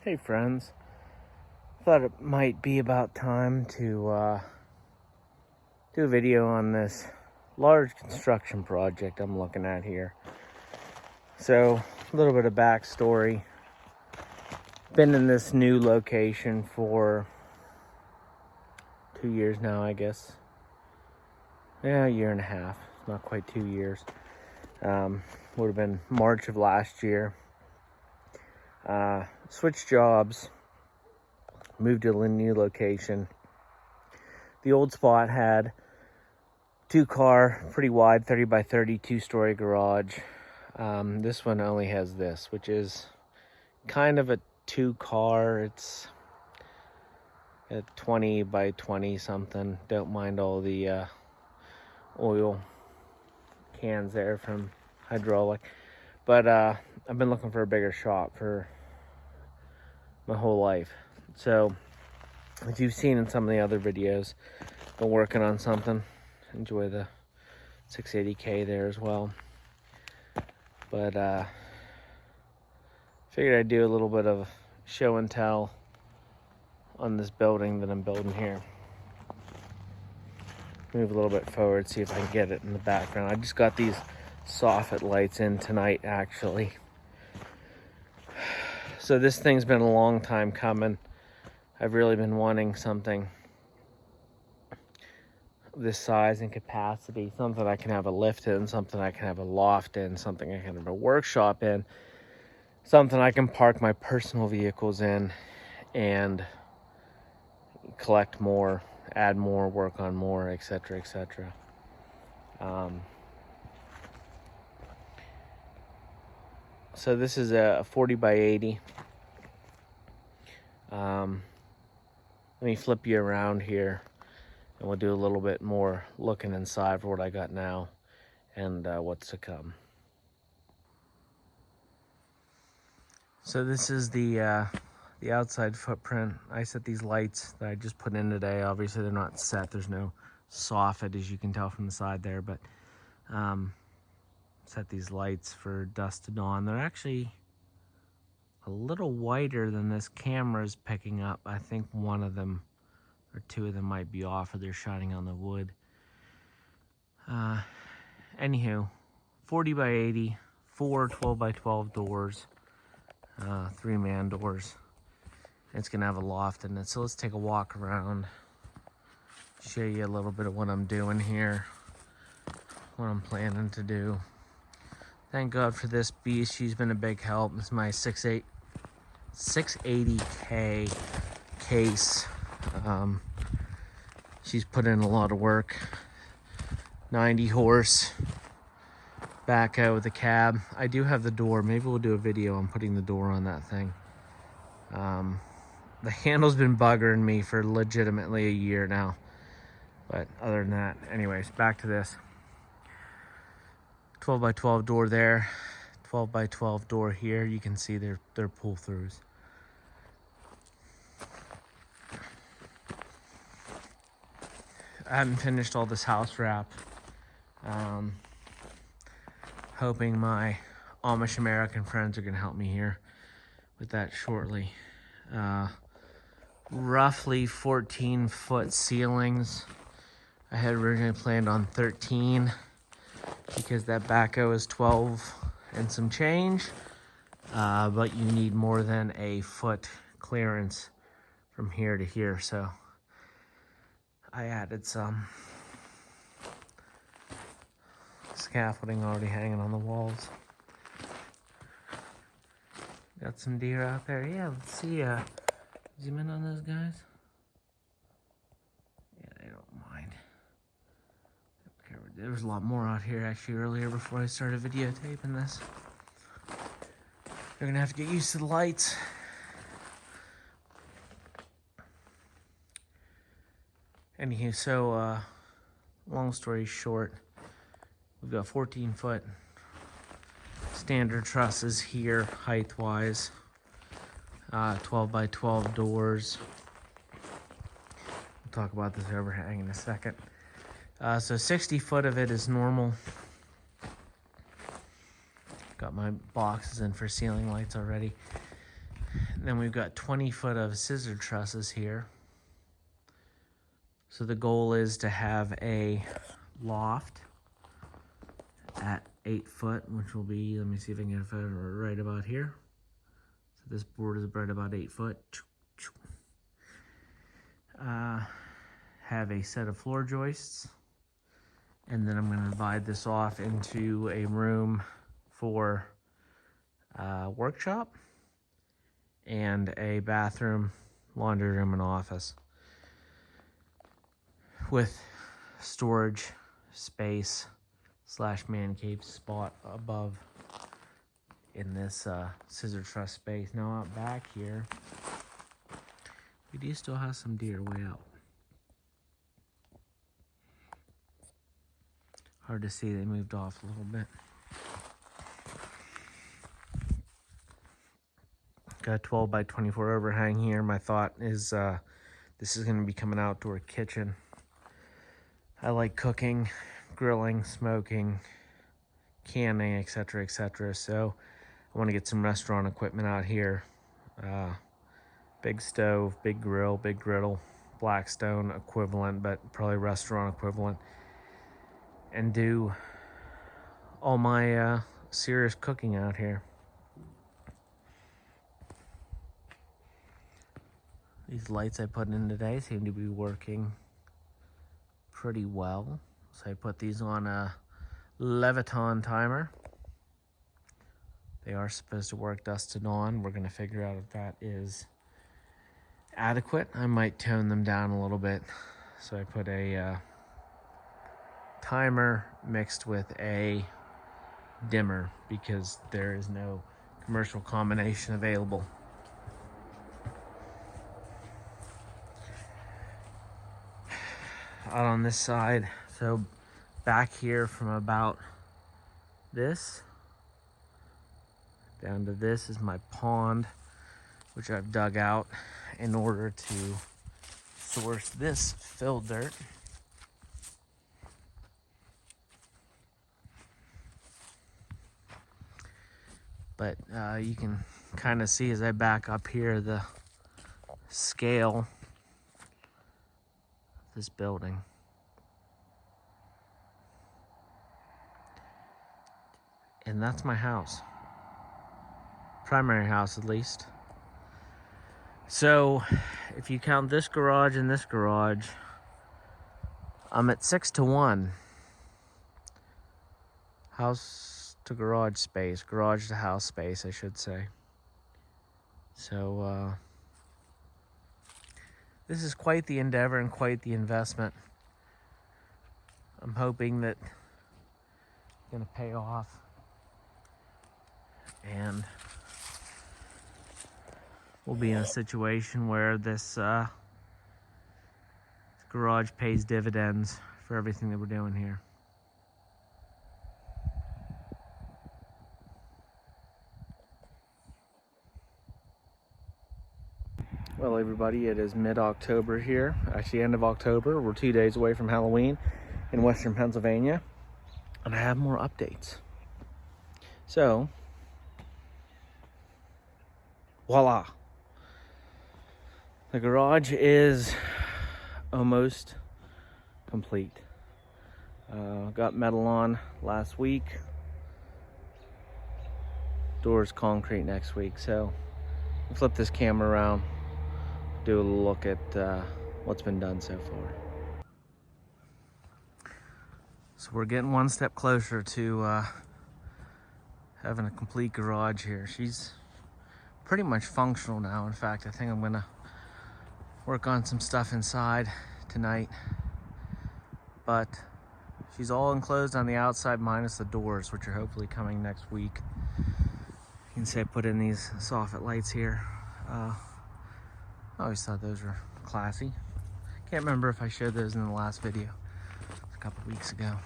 Hey friends, thought it might be about time to do a video on this large construction project I'm looking at here. So, a little bit of backstory. Been in this new location for 2 years now, I guess. Yeah, a year and a half, not quite 2 years. Would have been March of last year. Switched jobs, moved to a new location. The old spot had 2-car, pretty wide, 30 by 30, 2-story garage. This one only has this, which is kind of a 2-car. It's a 20 by 20 something. Don't mind all the oil cans there from hydraulic. But I've been looking for a bigger shop for my whole life. So, as you've seen in some of the other videos, been working on something. Enjoy the 680K there as well. But figured I'd do a little bit of show and tell on this building that I'm building here. Move a little bit forward, see if I can get it in the background. I just got these soffit lights in tonight, actually. So this thing's been a long time coming. I've really been wanting something this size and capacity, something I can have a lift in, something I can have a loft in, something I can have a workshop in, something I can park my personal vehicles in and collect more, add more, work on more, etc., etc. So this is a 40 by 80. Let me flip you around here and we'll do a little bit more looking inside for what I got now and what's to come. So this is the outside footprint. I set these lights that I just put in today. Obviously they're not set. There's no soffit, as you can tell from the side there, but set these lights for dusk to dawn. They're actually a little whiter than this camera is picking up. I think one of them or two of them might be off, or they're shining on the wood. Anywho, 40 by 80, 4 12 by 12 doors, 3-man doors. It's gonna have a loft in it. So let's take a walk around, show you a little bit of what I'm doing here, what I'm planning to do. Thank God for this beast. She's been a big help. It's my 680K case. She's put in a lot of work. 90 horse backhoe with a cab. I do have the door. Maybe we'll do a video on putting the door on that thing. The handle's been buggering me for legitimately a year now. But other than that, anyways, back to this. 12 by 12 door there. 12 by 12 door here. You can see they're pull-throughs. I haven't finished all this house wrap. Hoping my Amish American friends are gonna help me here with that shortly. Roughly 14-foot ceilings. I had originally planned on 13 because that backhoe is 12 and some change, but you need more than a foot clearance from here to here, so I added some scaffolding already hanging on the walls. Got some deer out there. Yeah, let's see. Zoom in on those guys. Yeah, they don't mind. There was a lot more out here actually earlier before I started videotaping this. They're gonna have to get used to the lights. Anywho, so long story short, we've got 14-foot standard trusses here, height-wise. 12 by 12 doors. We'll talk about this overhang in a second. So 60 foot of it is normal. Got my boxes in for ceiling lights already. Then we've got 20 foot of scissor trusses here. So the goal is to have a loft at 8 foot, which will be, let me see if I can get a photo right about here. So this board is right about 8 foot. Have a set of floor joists, and then I'm going to divide this off into a room for workshop and a bathroom, laundry room, and office with storage space / man cave spot above in this scissor truss space. Now out back here, we do still have some deer way out. Hard to see, they moved off a little bit. Got a 12 by 24 overhang here. My thought is this is going to become an outdoor kitchen. I like cooking, grilling, smoking, canning, etc., etc. So I want to get some restaurant equipment out here. Big stove, big grill, big griddle, Blackstone equivalent, but probably restaurant equivalent. And do all my serious cooking out here. These lights I put in today seem to be working pretty well. So I put these on a Leviton timer. They are supposed to work dusk to dawn. We're going to figure out if that is adequate. I might tone them down a little bit. So I put a timer mixed with a dimmer because there is no commercial combination available. Out on this side, so back here from about this down to this is my pond, which I've dug out in order to source this fill dirt. But you can kind of see as I back up here the scale of this building. And that's my house. Primary house, at least. So if you count this garage and this garage, I'm at 6 to 1. House to garage space, garage to house space, I should say. So this is quite the endeavor and quite the investment. I'm hoping that it's going to pay off, and we'll be in a situation where this garage pays dividends for everything that we're doing here. Well, everybody, it is mid-October here. Actually, end of October. We're 2 days away from Halloween in Western Pennsylvania. And I have more updates. So, voila. The garage is almost complete. Got metal on last week. Doors concrete next week. So, I'll flip this camera around. Do a look at what's been done so far. So we're getting one step closer to having a complete garage here. She's pretty much functional now. In fact, I think I'm gonna work on some stuff inside tonight. But she's all enclosed on the outside minus the doors, which are hopefully coming next week. You can see I put in these soffit lights here. I always thought those were classy. Can't remember if I showed those in the last video a couple weeks ago.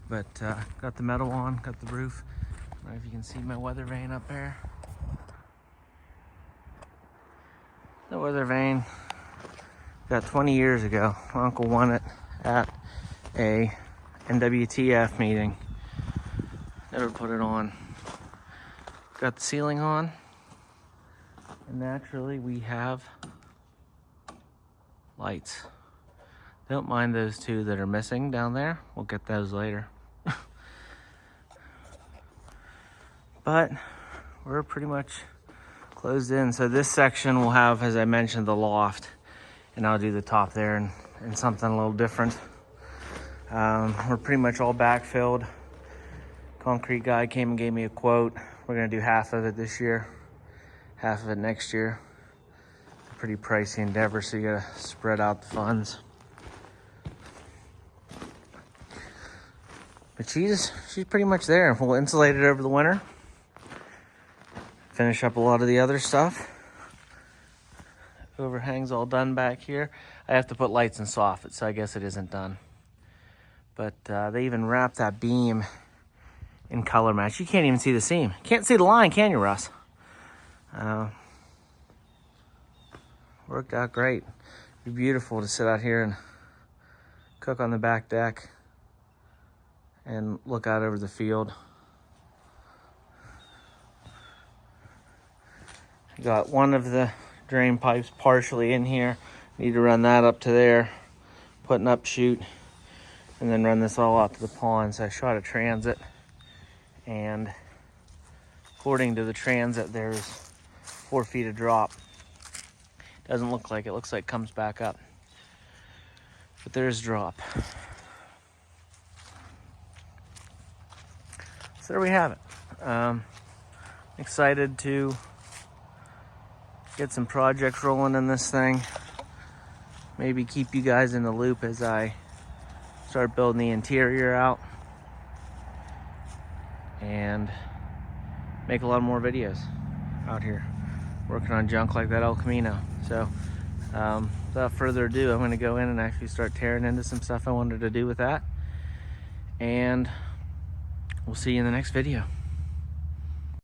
But got the metal on, got the roof. I don't know if you can see my weather vane up there. The weather vane got 20 years ago. My uncle won it at a NWTF meeting. Never put it on. got the ceiling on. And naturally we have lights. Don't mind those two that are missing down there. We'll get those later. But we're pretty much closed in. So this section will have, as I mentioned, the loft, and I'll do the top there and something a little different. We're pretty much all backfilled. Concrete guy came and gave me a quote. We're gonna do half of it this year, half of it next year. It's a pretty pricey endeavor, so you gotta spread out the funds. But she's pretty much there. We'll insulate it over the winter. Finish up a lot of the other stuff. Overhang's all done back here. I have to put lights and soffit, so I guess it isn't done. But they even wrapped that beam in color match. You can't even see the seam. Can't see the line, can you, Russ? Worked out great. It'd be beautiful to sit out here and cook on the back deck and look out over the field. Got one of the drain pipes partially in here. Need to run that up to there, put an upshoot, and then run this all out to the pond. So I shot a transit, and according to the transit, there's 4 feet of drop. Doesn't look like it. Looks like it comes back up, but there's drop. So there we have it. Excited to get some projects rolling in this thing. Maybe keep you guys in the loop as I start building the interior out and make a lot more videos out here working on junk like that El Camino. So without further ado, I'm going to go in and actually start tearing into some stuff I wanted to do with that, and we'll see you in the next video.